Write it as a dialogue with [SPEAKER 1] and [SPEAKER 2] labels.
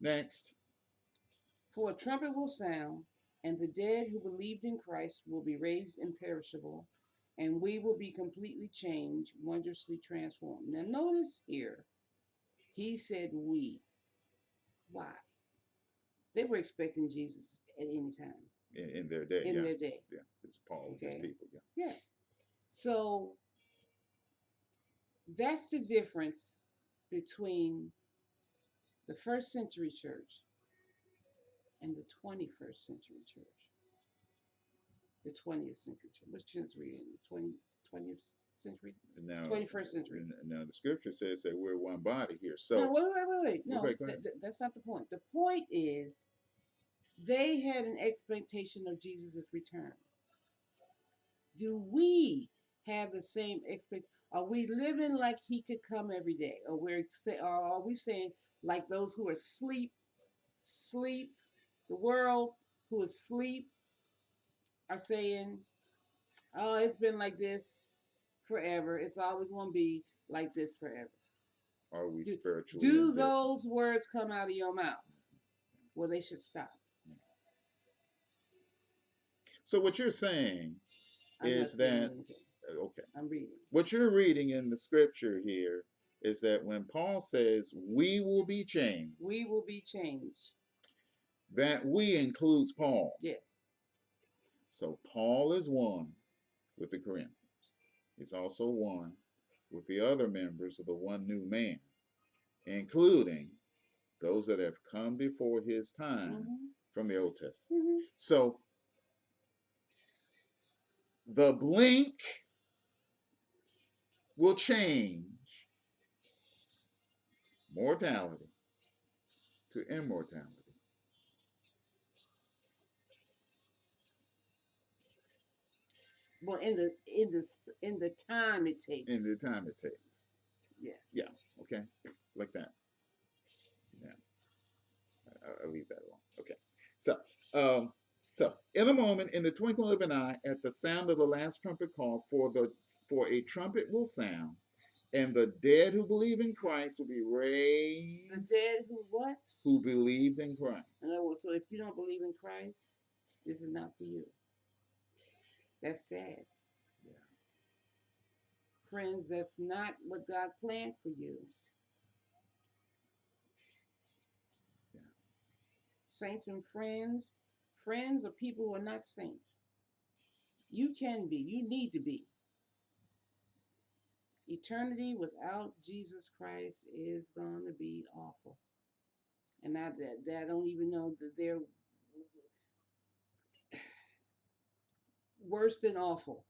[SPEAKER 1] Next.
[SPEAKER 2] For a trumpet will sound, and the dead who believed in Christ will be raised imperishable, and we will be completely changed, wondrously transformed. Now, notice here, he said we. Why? They were expecting Jesus at any time
[SPEAKER 1] In their day,
[SPEAKER 2] in
[SPEAKER 1] yeah.
[SPEAKER 2] their day.
[SPEAKER 1] Yeah. It's Paul with his
[SPEAKER 2] Okay?
[SPEAKER 1] people, yeah.
[SPEAKER 2] Yeah. So that's the difference between the first century church and the 21st century church. The 20th century church. Which century in the 20th century?
[SPEAKER 1] Now,
[SPEAKER 2] 21st century.
[SPEAKER 1] now the scripture says that we're one body here.
[SPEAKER 2] No,
[SPEAKER 1] So,
[SPEAKER 2] wait.
[SPEAKER 1] go
[SPEAKER 2] No,
[SPEAKER 1] ahead, go ahead.
[SPEAKER 2] that's not the point. The point is they had an expectation of Jesus' return. Do we have the same expectation? Are we living like he could come every day? Or are we saying like those who are sleep, the world who is asleep are saying, oh, it's been like this forever. It's always going to be like this forever.
[SPEAKER 1] Are we
[SPEAKER 2] Do,
[SPEAKER 1] spiritually
[SPEAKER 2] do
[SPEAKER 1] indifferent?
[SPEAKER 2] those words come out of your mouth? Well, they should stop.
[SPEAKER 1] So, what you're saying
[SPEAKER 2] I'm not
[SPEAKER 1] is
[SPEAKER 2] saying
[SPEAKER 1] that,
[SPEAKER 2] anything.
[SPEAKER 1] okay,
[SPEAKER 2] I'm reading.
[SPEAKER 1] what you're reading in the scripture here is that when Paul says we will be changed,
[SPEAKER 2] We will be changed.
[SPEAKER 1] that we includes Paul.
[SPEAKER 2] Yes.
[SPEAKER 1] So, Paul is one with the Corinthians. He's also one with the other members of the one new man, including those that have come before his time from the Old Testament.
[SPEAKER 2] Mm-hmm.
[SPEAKER 1] So the blink will change mortality to immortality.
[SPEAKER 2] Well, in the time it
[SPEAKER 1] In
[SPEAKER 2] takes.
[SPEAKER 1] the time it takes.
[SPEAKER 2] Yes.
[SPEAKER 1] Yeah, okay, like that. Yeah, I'll leave that alone. Okay, so in a moment, in the twinkling of an eye, at the sound of the last trumpet call, for a trumpet will sound, and the dead who believe in Christ will be raised.
[SPEAKER 2] The dead who what?
[SPEAKER 1] Who believed in Christ.
[SPEAKER 2] In other words, so if you don't believe in Christ, this is not for you. That's sad.
[SPEAKER 1] Yeah.
[SPEAKER 2] Friends, that's not what God planned for you.
[SPEAKER 1] Yeah.
[SPEAKER 2] Saints and friends, friends are people who are not saints. You can be, you need to be. Eternity without Jesus Christ is going to be awful. And I don't even know that they're worse than awful.